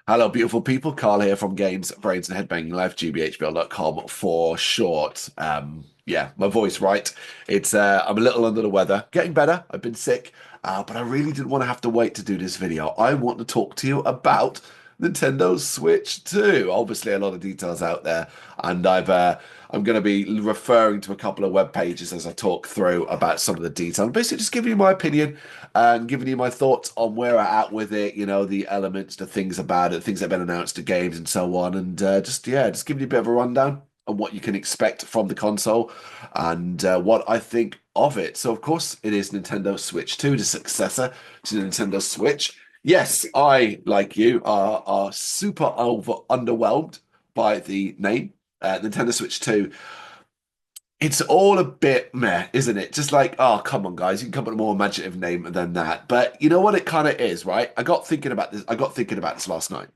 Hello, beautiful people. Carl here from Games, Brains, and Headbanging Life, gbhblofficial.com for short. Yeah, my voice, right? I'm a little under the weather. Getting better. I've been sick, but I really didn't want to have to wait to do this video. I want to talk to you about Nintendo Switch 2. Obviously, a lot of details out there, and I'm going to be referring to a couple of web pages as I talk through about some of the detail. Basically, just giving you my opinion and giving you my thoughts on where I'm at with it, the elements, the things about it, things that have been announced, the games, and so on. And just giving you a bit of a rundown on what you can expect from the console and what I think of it. So, of course, it is Nintendo Switch 2, the successor to the Nintendo Switch. Yes, I, like you, are super underwhelmed by the name. Nintendo Switch 2, it's all a bit meh, isn't it? Just like, oh, come on, guys, you can come up with a more imaginative name than that. But you know what it kind of is, right? I got thinking about this. I got thinking about this last night.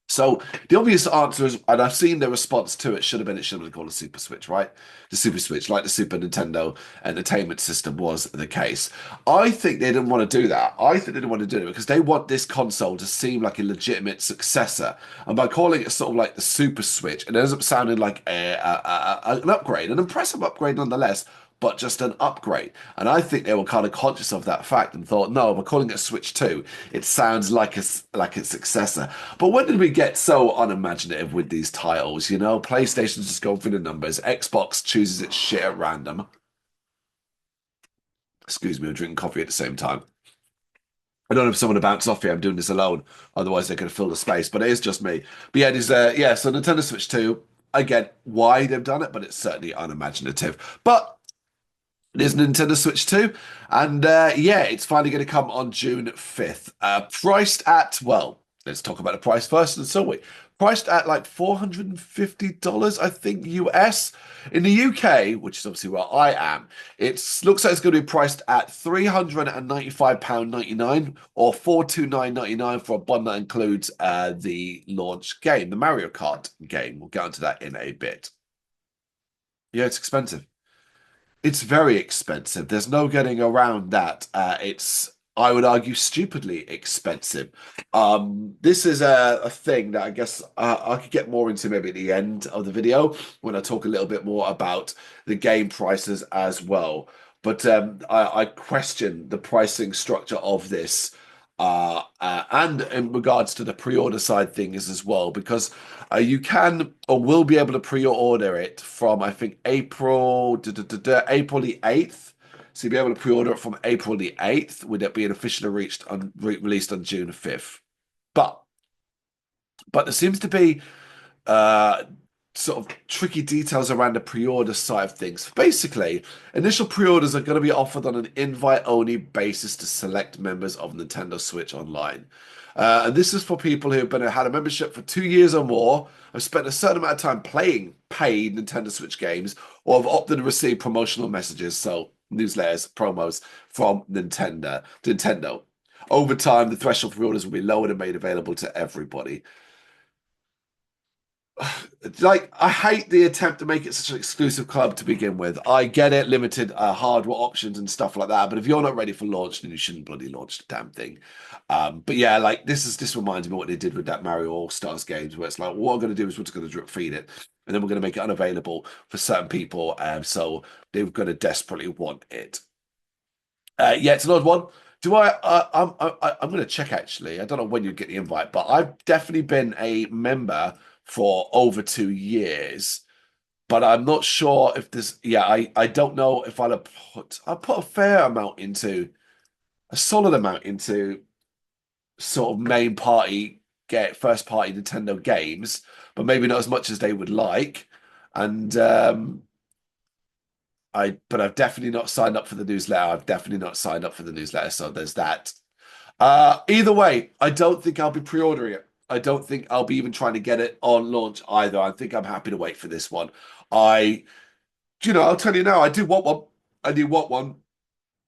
So the obvious answer is, and I've seen the response to it, it should have been called a Super Switch, right? The Super Switch, like the Super Nintendo Entertainment System was the case. I think they didn't want to do that. I think they didn't want to do it because they want this console to seem like a legitimate successor. And by calling it sort of like the Super Switch, it ends up sounding like an upgrade, an impressive upgrade nonetheless, but just an upgrade. And I think they were kind of conscious of that fact and thought, no, we're calling it Switch 2. It sounds like like its successor. But when did we get so unimaginative with these titles? PlayStation's just going through the numbers. Xbox chooses its shit at random. Excuse me, I'm drinking coffee at the same time. I don't know if someone to bounce off here. I'm doing this alone. Otherwise, they could fill the space. But it is just me. But yeah, so Nintendo Switch 2, I get why they've done it, but it's certainly unimaginative. But there's Nintendo Switch 2, and yeah, it's finally going to come on June 5th. Priced at, well, let's talk about the price first, and so we. Priced at like $450, I think, US. In the UK, which is obviously where I am, it looks like it's going to be priced at £395.99 or £429.99 for a bundle that includes the launch game, the Mario Kart game. We'll get onto that in a bit. Yeah, it's expensive. It's very expensive. There's no getting around that. I would argue, stupidly expensive. This is a thing that I guess I could get more into maybe at the end of the video when I talk a little bit more about the game prices as well. But I question the pricing structure of this and in regards to the pre-order side things as well, because you can or will be able to pre-order it from I think April the 8th. So you'll be able to pre-order it from April the 8th, with it being officially released on June 5th. But there seems to be uh, sort of tricky details around the pre-order side of things. Basically, initial pre-orders are going to be offered on an invite-only basis to select members of Nintendo Switch Online. And this is for people who have had a membership for 2 years or more, have spent a certain amount of time playing paid Nintendo Switch games, or have opted to receive promotional messages, so newsletters, promos from Nintendo. Over time, the threshold for orders will be lowered and made available to everybody. Like, I hate the attempt to make it such an exclusive club to begin with. I get it, limited hardware options and stuff like that, but if you're not ready for launch, then you shouldn't bloody launch the damn thing. But yeah, like this reminds me of what they did with that Mario All Stars games, where it's like, what I'm going to do is we're just going to drip feed it, and then we're going to make it unavailable for certain people, so they're going to desperately want it. Yeah, it's an odd one. Do I'm going to check actually. I don't know when you get the invite, but I've definitely been a member for over 2 years. But I'm not sure if this. Yeah, I don't know if I'll put a fair amount into a solid amount into sort of main party get first party Nintendo games, but maybe not as much as they would like. And but I've definitely not signed up for the newsletter. I've definitely not signed up for the newsletter, so there's that. Either way, I don't think I'll be pre-ordering it. I don't think I'll be even trying to get it on launch either. I think I'm happy to wait for this one. I, I'll tell you now, I do want one. I do want one.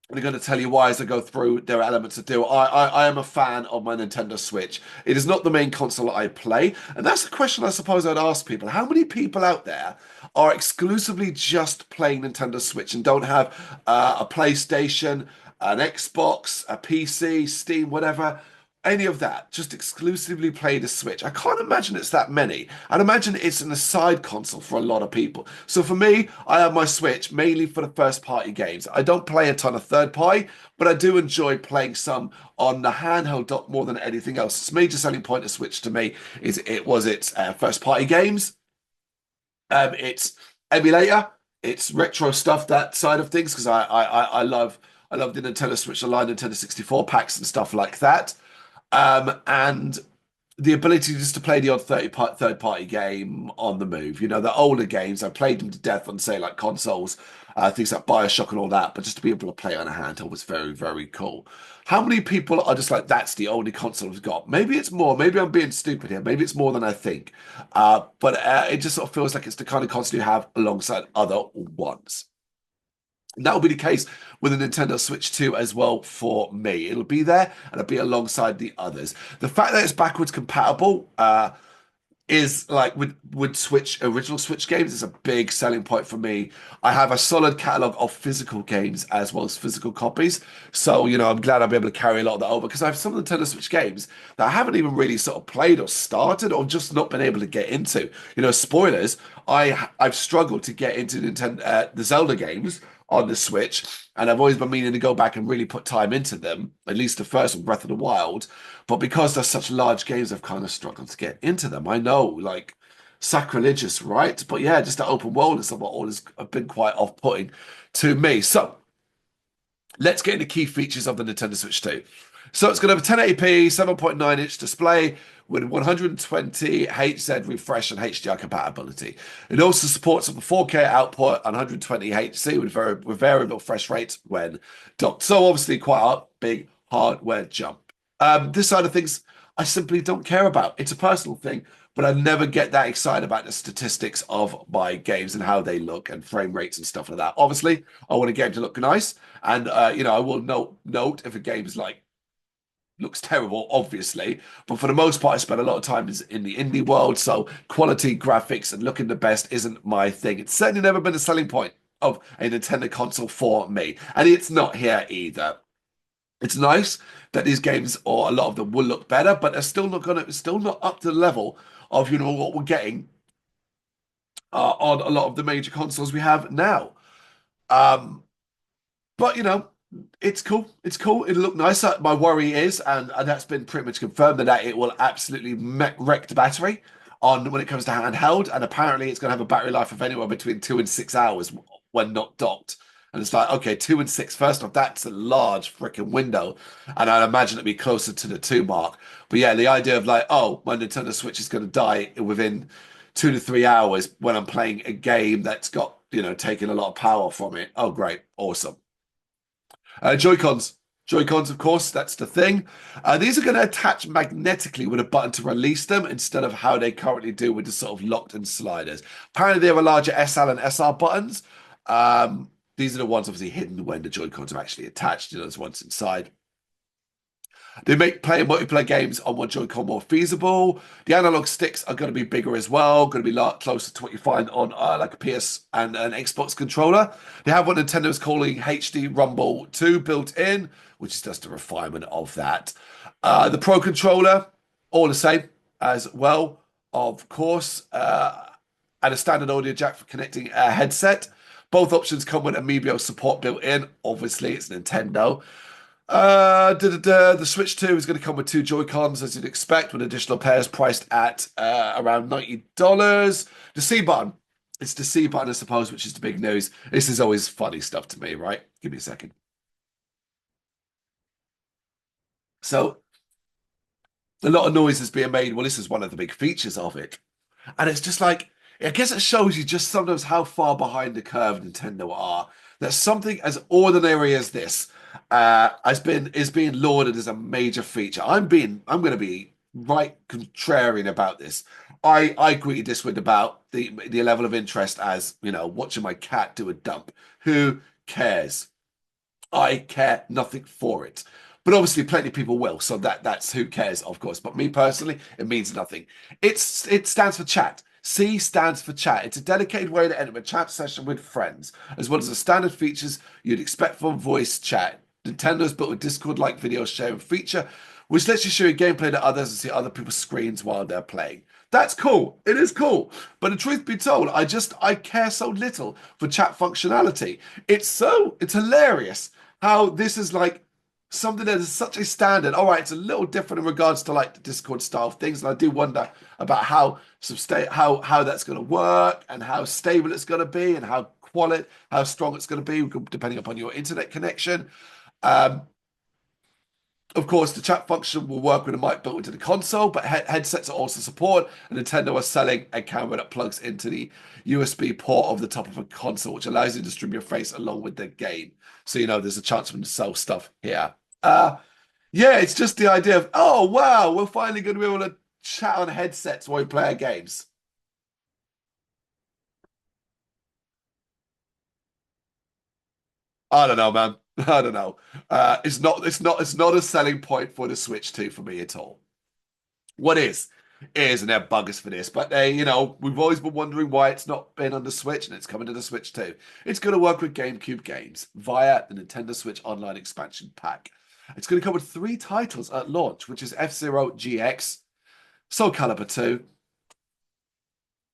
And I'm going to tell you why as I go through. There are elements to do. I am a fan of my Nintendo Switch. It is not the main console I play. And that's the question I suppose I'd ask people. How many people out there are exclusively just playing Nintendo Switch and don't have a PlayStation, an Xbox, a PC, Steam, whatever? any of that, just exclusively play the Switch. I can't imagine it's that many. I'd imagine it's an aside console for a lot of people. So for me, I have my Switch mainly for the first party games. I don't play a ton of third party, but I do enjoy playing some on the handheld dock more than anything else. Its major selling point of Switch to me is its first party games, its emulator, its retro stuff, that side of things, because I love the Nintendo Switch Online, Nintendo 64 packs and stuff like that. And the ability just to play the odd third party game on the move. You know, the older games, I played them to death on, say, like consoles, things like Bioshock and all that, but just to be able to play on a handheld was very, very cool. How many people are just like, that's the only console I've got? Maybe it's more. Maybe I'm being stupid here. Maybe it's more than I think. But it just sort of feels like it's the kind of console you have alongside other ones. And that will be the case with the Nintendo Switch 2 as well for me. It'll be there and it'll be alongside the others. The fact that it's backwards compatible is like with Switch original Switch games is a big selling point for me. I have a solid catalog of physical games as well as physical copies. So, you know, I'm glad I'll be able to carry a lot of that over because I have some of the Nintendo Switch games that I haven't even really sort of played or started or just not been able to get into. You know, spoilers, I've struggled to get into the Zelda games on the Switch, and I've always been meaning to go back and really put time into them, at least the first one, Breath of the Wild. But because they're such large games, I've kind of struggled to get into them. I know, like, sacrilegious, right? But yeah, just the open world and stuff all has been quite off-putting to me. So let's get into key features of the Nintendo Switch 2. So it's going to have a 1080p 7.9-inch display with 120 Hz refresh and HDR compatibility. It also supports a 4K output and 120 HC with variable refresh rates when docked. So obviously quite a big hardware jump. This side of things, I simply don't care about. It's a personal thing, but I never get that excited about the statistics of my games and how they look and frame rates and stuff like that. Obviously, I want a game to look nice, and you know, I will note if a game is like looks terrible, obviously, but for the most part, I spend a lot of time in the indie world, so quality graphics and looking the best isn't my thing. It's certainly never been a selling point of a Nintendo console for me, and it's not here either. It's nice that these games, or a lot of them, will look better, but they're still not up to the level of, you know, what we're getting on a lot of the major consoles we have now. Um, but you know, it's cool. It's cool. It'll look nice. My worry is, and that's been pretty much confirmed, that it will absolutely wreck the battery on when it comes to handheld. And apparently, it's going to have a battery life of anywhere between 2 and 6 hours when not docked. And it's like, okay, 2 and 6. First off, that's a large freaking window, and I'd imagine it'd be closer to the 2 mark. But yeah, the idea of like, oh, my Nintendo Switch is going to die within 2 to 3 hours when I'm playing a game that's got, you know, taking a lot of power from it. Oh, great, awesome. Joy-Cons. Joy-Cons, of course, that's the thing. These are going to attach magnetically with a button to release them instead of how they currently do with the sort of locked-in sliders. Apparently, they have a larger SL and SR buttons. These are the ones obviously hidden when the Joy-Cons are actually attached. You know, there's ones inside. They make playing multiplayer games on one Joy-Con more feasible. The analog sticks are going to be bigger as well, going to be a lot closer to what you find on like a PS and an Xbox controller. They have what Nintendo is calling HD Rumble 2 built in, which is just a refinement of that. The Pro controller, all the same as well, of course, and a standard audio jack for connecting a headset. Both options come with Amiibo support built in. Obviously, it's Nintendo. The Switch 2 is going to come with 2 Joy-Cons, as you'd expect, with additional pairs priced at around $90. The C button. It's the C button, I suppose, which is the big news. This is always funny stuff to me, right? Give me a second. So, a lot of noise is being made. Well, this is one of the big features of it. And it's just like, I guess it shows you just sometimes how far behind the curve Nintendo are. That something as ordinary as this is being lauded as a major feature. I'm going to be right contrarian about this. I greeted this with about the level of interest as, you know, watching my cat do a dump. Who cares? I care nothing for it. But obviously, plenty of people will. So that's who cares, of course. But me personally, it means nothing. It stands for chat. C stands for chat. It's a dedicated way to enter a chat session with friends, as well as the standard features you'd expect from voice chat. Nintendo's built a Discord-like video sharing feature, which lets you show your gameplay to others and see other people's screens while they're playing. That's cool. It is cool. But the truth be told, I care so little for chat functionality. It's hilarious how this is like something that is such a standard. All right, it's a little different in regards to like the Discord style of things, and I do wonder about how that's going to work and how stable it's going to be and how strong it's going to be depending upon your internet connection. Um, of course, the chat function will work with a mic built into the console, but headsets are also support, and Nintendo are selling a camera that plugs into the USB port of the top of a console, which allows you to stream your face along with the game. So, there's a chance for them to sell stuff here. Uh, yeah, it's just the idea of, oh, wow, we're finally going to be able to chat on headsets while we play our games. I don't know, man. I don't know. It's not a selling point for the Switch 2 for me at all. What is, and they're buggers for this, but we've always been wondering why it's not been on the Switch, and it's coming to the Switch too. It's going to work with GameCube games via the Nintendo Switch Online Expansion Pack. It's going to come with 3 titles at launch, which is F-Zero GX, Soul Calibur 2,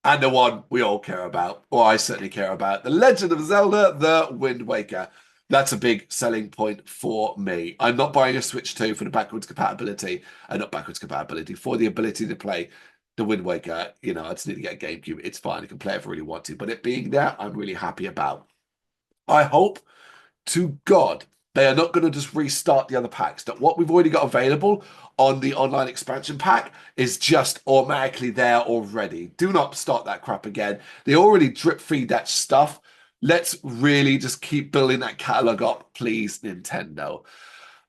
and the one we all care about, or I certainly care about, The Legend of Zelda: The Wind Waker. That's a big selling point for me. I'm not buying a Switch 2 for the backwards compatibility, and not backwards compatibility, for the ability to play The Wind Waker. I just need to get a GameCube. It's fine. I can play it if I really want to. But it being there, I'm really happy about. I hope to God they are not going to just restart the other packs. That what we've already got available on the online expansion pack is just automatically there already. Do not start that crap again. They already drip feed that stuff. Let's really just keep building that catalog up, please, Nintendo.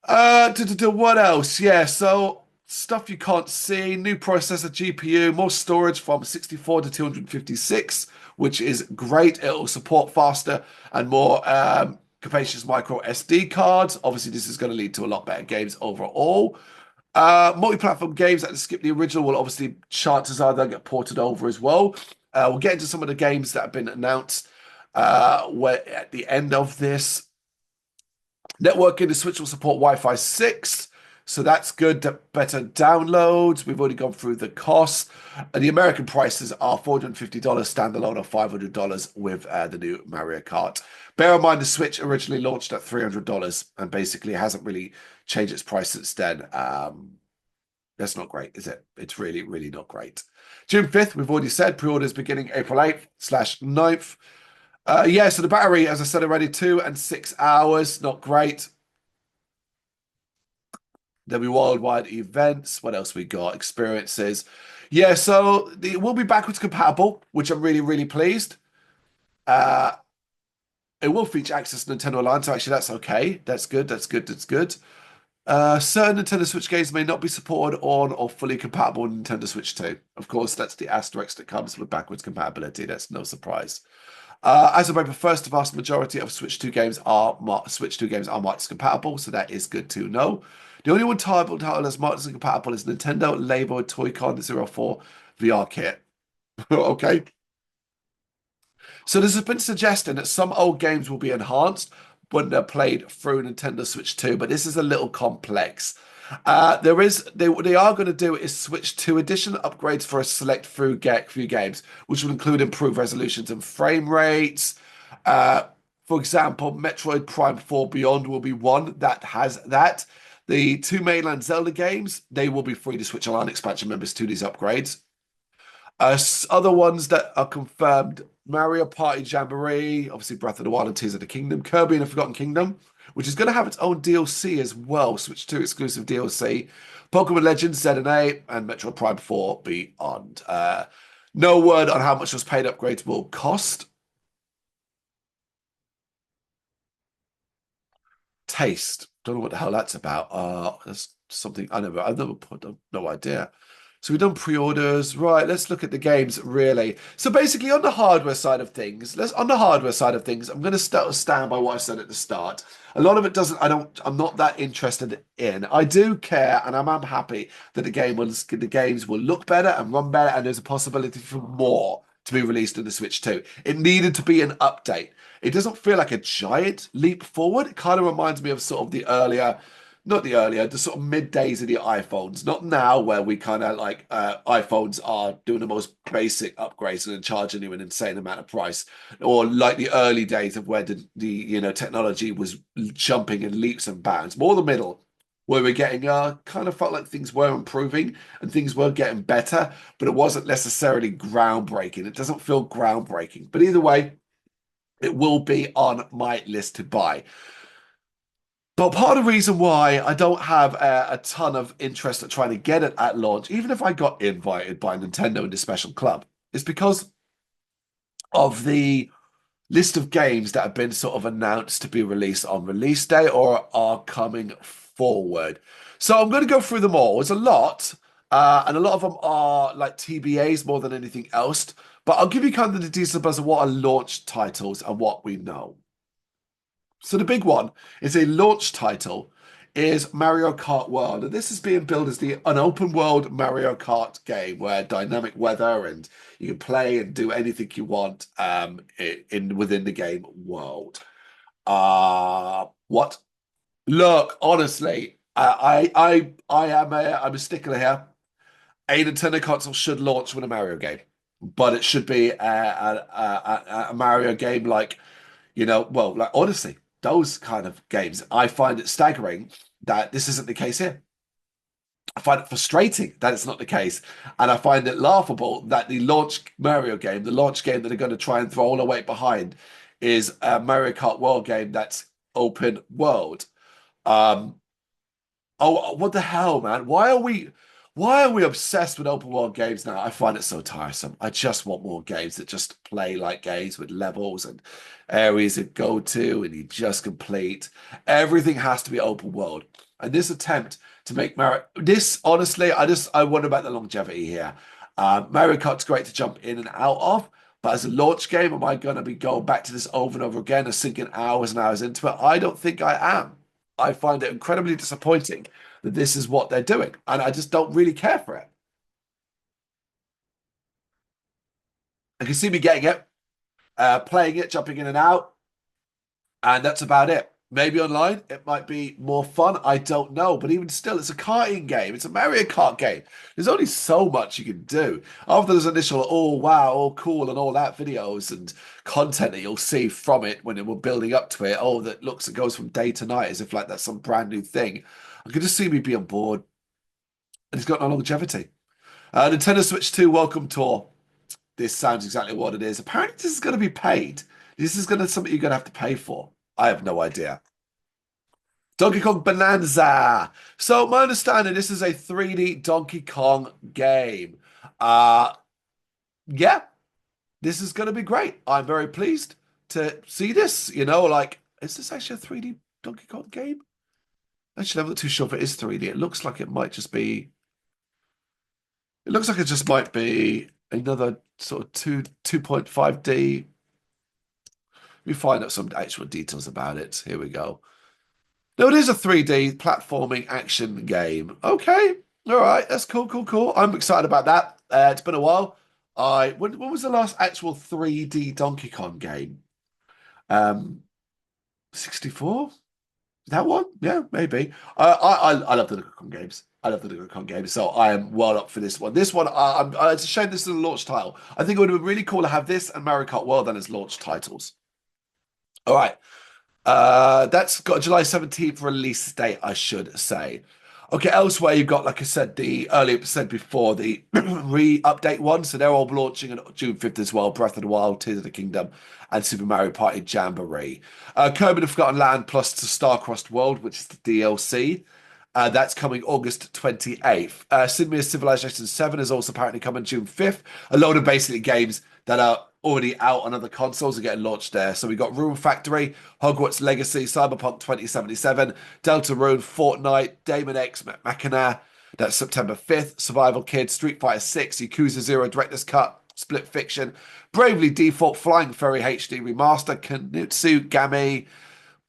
What else? Yeah, so stuff you can't see, new processor, GPU, more storage from 64 to 256, which is great. It'll support faster and more capacious micro SD cards. Obviously, this is going to lead to a lot better games overall. Multi-platform games that skip the original will obviously, chances are they'll get ported over as well. We'll get into some of the games that have been announced where at the end of this. Networking, the Switch will support Wi-Fi 6, so that's good. Better downloads. We've already gone through the costs. And the American prices are $450 standalone or $500 with the new Mario Kart. Bear in mind, the Switch originally launched at $300 and basically hasn't really changed its price since then. That's not great, is it? It's really, really not great. June 5th, we've already said, pre-orders beginning April 8th/9th. Yeah, so the battery, as I said already, 2 and 6 hours, not great. There'll be worldwide events. What else we got? Experiences. Yeah, so it will be backwards compatible, which I'm really, really pleased. Uh, it will feature access to Nintendo Online, so actually that's okay. That's good, that's good, that's good. Certain Nintendo Switch games may not be supported on or fully compatible with Nintendo Switch 2. Of course, that's the asterisk that comes with backwards compatibility. That's no surprise. As of April 1st, the vast majority of Switch 2 games are marked as compatible, so that is good to know. The only one title that's marked as compatible is Nintendo Labo Toy-Con 04 VR kit. Okay. So there's been suggesting that some old games will be enhanced when they're played through Nintendo Switch 2, but this is a little complex. What they are going to do is Switch 2 edition upgrades for a select few games, which will include improved resolutions and frame rates. For example, Metroid Prime 4 Beyond will be one that has that. The 2 mainland Zelda games, they will be free to Switch Online expansion members to these upgrades. Other ones that are confirmed: Mario Party Jamboree, obviously Breath of the Wild and Tears of the Kingdom, Kirby and the Forgotten Kingdom, which is going to have its own DLC as well, Switch 2 exclusive DLC, Pokemon Legends Z and A, and Metroid Prime 4 Beyond. No word on how much those paid upgrades will cost. Taste. Don't know what the hell that's about. That's something I've never put, no idea. So we've done pre-orders. Right, let's look at the games really. So basically on the hardware side of things, I'm going to stand by what I said at the start. A lot of it doesn't, I'm not that interested in. I do care, and I'm happy that the games will look better and run better, and there's a possibility for more to be released in the Switch 2. It needed to be an update. It doesn't feel like a giant leap forward. It kind of reminds me of sort of the earlier not the earlier, the sort of mid days of the iPhones, not now where we kind of like iPhones are doing the most basic upgrades and then charging you an insane amount of price, or like the early days of where the technology was jumping in leaps and bounds. More the middle, where we're getting kind of felt like things were improving and things were getting better, but it wasn't necessarily groundbreaking. It doesn't feel groundbreaking, but either way, it will be on my list to buy. But part of the reason why I don't have a ton of interest at trying to get it at launch, even if I got invited by Nintendo into special club, is because of the list of games that have been sort of announced to be released on release day or are coming forward. So I'm going to go through them all. There's a lot, and a lot of them are like TBAs more than anything else. But I'll give you kind of the details of what are launch titles and what we know. So the big one is a launch title is Mario Kart World. And this is being billed as an open world Mario Kart game where dynamic weather and you can play and do anything you want in within the game world. What? Look, honestly, I'm a stickler here. A Nintendo console should launch with a Mario game, but it should be a Mario game like well, like Odyssey, those kind of games. I find it staggering that this isn't the case here. I find it frustrating that it's not the case. And I find it laughable that the launch Mario game, the launch game that they're going to try and throw all the weight behind, is a Mario Kart World game that's open world. Um, Oh, what the hell, man? Why are we obsessed with open world games now? I find it so tiresome. I just want more games that just play like games with levels and areas to go to and you just complete. Everything has to be open world. And this attempt to make Mario this honestly, I wonder about the longevity here. Mario Kart's great to jump in and out of, but as a launch game, am I going to be going back to this over and over again and sinking hours and hours into it? I don't think I am. I find it incredibly disappointing that this is what they're doing, and I just don't really care for it. I can see me getting it, playing it, jumping in and out, and that's about it. Maybe online it might be more fun. I don't know, but even still, it's a karting game. It's a Mario Kart game. There's only so much you can do after those initial "oh wow, oh cool" and all that videos and content that you'll see from it when we're building up to it. Oh, that looks it goes from day to night as if like that's some brand new thing. I could just see me being bored, and it's got no longevity. Nintendo Switch 2 Welcome Tour. This sounds exactly what it is. Apparently, this is going to be paid. This is going to something you're going to have to pay for. I have no idea. Donkey Kong Bonanza. So my understanding, this is a 3D Donkey Kong game. Uh, yeah, this is going to be great. I'm very pleased to see this. Like, is this actually a 3D Donkey Kong game? Actually, I'm not too sure if it is 3D. It looks like it might just be. It looks like it just might be another sort of 2.5D. Let me find out some actual details about it. Here we go. No, it is a 3D platforming action game. Okay. All right. That's cool, cool, cool. I'm excited about that. It's been a while. When was the last actual 3D Donkey Kong game? 64? That one? Yeah, maybe. I love the Donkey Kong games. I love the Donkey Kong games, so I am well up for this one. This one, it's a shame this is a launch title. I think it would have been really cool to have this and Mario Kart World then as launch titles. All right. That's got a July 17th release date, I should say. Okay, elsewhere you've got, like I said, the earlier said before, the re-update one. So they're all launching on June 5th as well. Breath of the Wild, Tears of the Kingdom, and Super Mario Party Jamboree. Kirby the Forgotten Land plus the Star-Crossed World, which is the DLC. That's coming August 28th. Symphony Civilization 7 is also apparently coming June 5th. A load of basically games that are already out on other consoles are getting launched there. So we got Rune Factory, Hogwarts Legacy, Cyberpunk 2077, Deltarune, Fortnite, Daemon X Machina. That's September 5th. Survival Kids, Street Fighter 6, Yakuza 0 Director's Cut, Split Fiction, Bravely Default, Flying Furry HD Remaster, Kanutsu Game,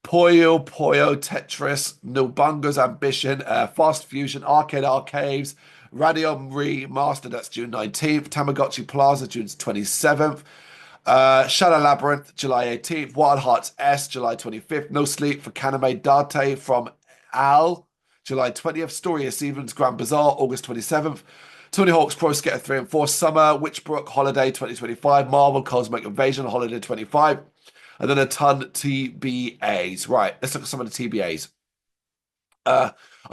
Puyo Tetris, Nobunga's Ambition, Fast Fusion, Arcade Arcaves, Radium Remastered, that's June 19th, Tamagotchi Plaza, June 27th, Shadow Labyrinth, July 18th, Wild Hearts S, July 25th, No Sleep for Kaname Date from Al, July 20th. Story of Stevens, Grand Bazaar, August 27th. Tony Hawk's Pro Skater 3 and 4 Summer, Witchbrook Holiday 2025, Marvel Cosmic Invasion Holiday 25, and then a ton TBAs. Right, let's look at some of the TBAs. I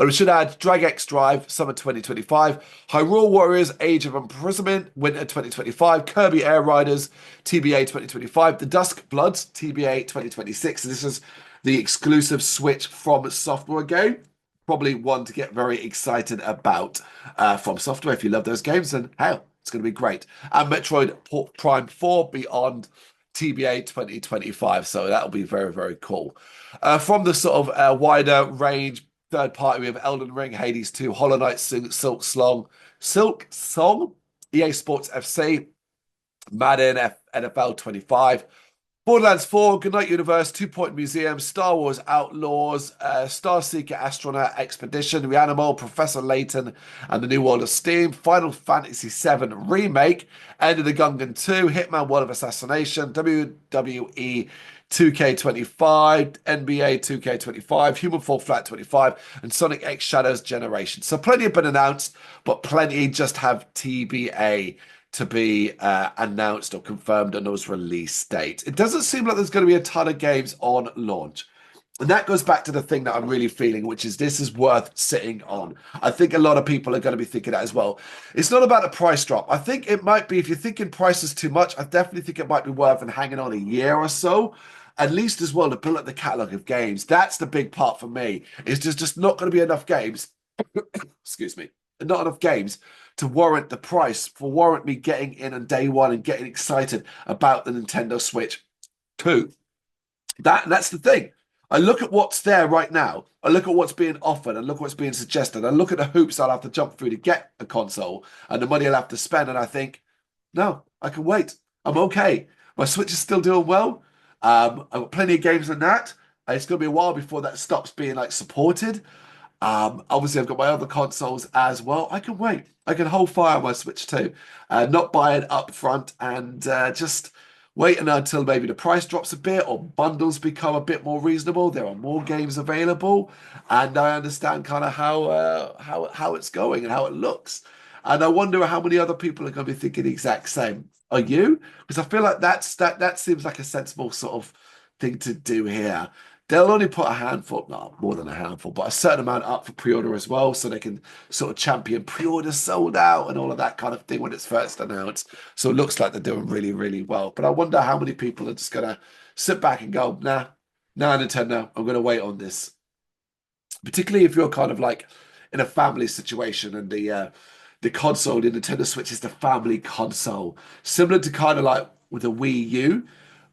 should add Drag X Drive, Summer 2025, Hyrule Warriors, Age of Imprisonment, Winter 2025, Kirby Air Riders, TBA 2025, The Dusk Bloods, TBA 2026. This is the exclusive Switch from Software game. Probably one to get very excited about from Software. If you love those games, then hell, it's going to be great. And Metroid Prime 4 Beyond, TBA 2025. So that'll be very, very cool. From the sort of wider range, third party, we have Elden Ring, Hades 2, Hollow Knight, Silk Song, EA Sports FC, Madden NFL 25, Borderlands 4, Goodnight Universe, 2 Point Museum, Star Wars Outlaws, Starseeker Astronaut Expedition, Reanimal, Professor Layton, and the New World of Steam, Final Fantasy VII Remake, End of the Gungan 2, Hitman World of Assassination, WWE 2K25, NBA 2K25, Human Fall Flat 25, and Sonic X Shadows Generation. So plenty have been announced, but plenty just have TBA to be announced or confirmed on those release dates. It doesn't seem like there's going to be a ton of games on launch. And that goes back to the thing that I'm really feeling, which is this is worth sitting on. I think a lot of people are going to be thinking that as well. It's not about a price drop. I think it might be, if you're thinking price is too much, I definitely think it might be worth hanging on a year or so, at least as well, to build up the catalogue of games. That's the big part for me. Is there's just not going to be enough games. Excuse me. Not enough games to warrant the price, for warrant me getting in on day one and getting excited about the Nintendo Switch 2. That's the thing. I look at what's there right now. I look at what's being offered and look what's being suggested. I look at the hoops I'll have to jump through to get a console and the money I'll have to spend, and I think, no, I can wait. I'm okay. My Switch is still doing well. I've got plenty of games on that. It's going to be a while before that stops being like supported. Obviously, I've got my other consoles as well. I can wait. I can hold fire on my Switch too. Not buy it up front and just wait until maybe the price drops a bit or bundles become a bit more reasonable. There are more games available, and I understand kind of how it's going and how it looks. And I wonder how many other people are going to be thinking the exact same. Are you? Because I feel like that seems like a sensible sort of thing to do here. They'll only put a handful, no, more than a handful, but a certain amount up for pre-order as well, so they can sort of champion pre-order sold out and all of that kind of thing when it's first announced. So it looks like they're doing really, really well. But I wonder how many people are just going to sit back and go, nah, Nintendo, I'm going to wait on this. Particularly if you're kind of like in a family situation and the console, the Nintendo Switch is the family console. Similar to kind of like with the Wii U,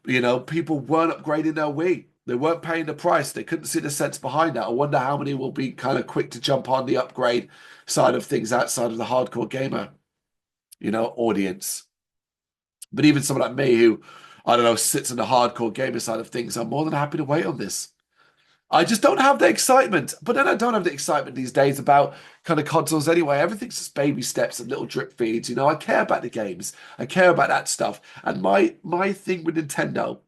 you know, people weren't upgrading their Wii. They weren't paying the price. They couldn't see the sense behind that. I wonder how many will be kind of quick to jump on the upgrade side of things outside of the hardcore gamer, you know, audience. But even someone like me who, I don't know, sits in the hardcore gamer side of things, I'm more than happy to wait on this. I just don't have the excitement. But then I don't have the excitement these days about kind of consoles anyway. Everything's just baby steps and little drip feeds. You know, I care about the games. I care about that stuff. And my thing with Nintendo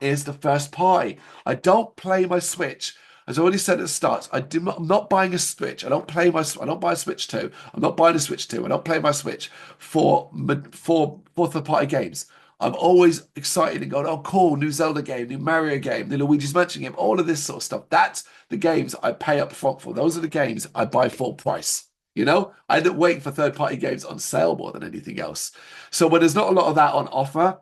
is the first party. I don't play my Switch. As I already said at the start, I'm not buying a Switch. I don't buy a Switch 2. I'm not buying a Switch 2. I don't play my Switch for third-party games. I'm always excited and going, oh, cool, new Zelda game, new Mario game, new Luigi's Mansion game, all of this sort of stuff. That's the games I pay up front for. Those are the games I buy full price. You know, I end up waiting for third-party games on sale more than anything else. So when there's not a lot of that on offer,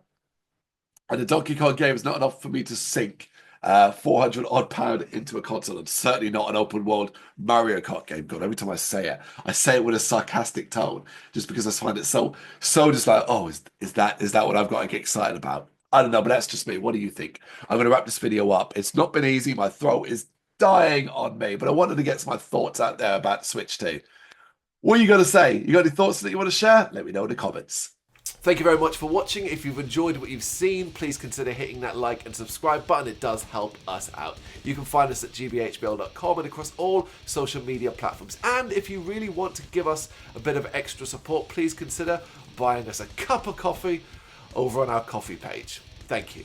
and the Donkey Kong game is not enough for me to sink 400 odd pound into a console, and certainly not an open world Mario Kart game. God, every time I say it with a sarcastic tone, just because I find it so just like, oh, is that what I've got to get excited about? I don't know, but that's just me. What do you think? I'm going to wrap this video up. It's not been easy. My throat is dying on me, but I wanted to get my thoughts out there about Switch 2. What are you going to say? You got any thoughts that you want to share? Let me know in the comments. Thank you very much for watching. If you've enjoyed what you've seen, please consider hitting that like and subscribe button. It does help us out. You can find us at gbhbl.com and across all social media platforms. And if you really want to give us a bit of extra support, please consider buying us a cup of coffee over on our coffee page. Thank you.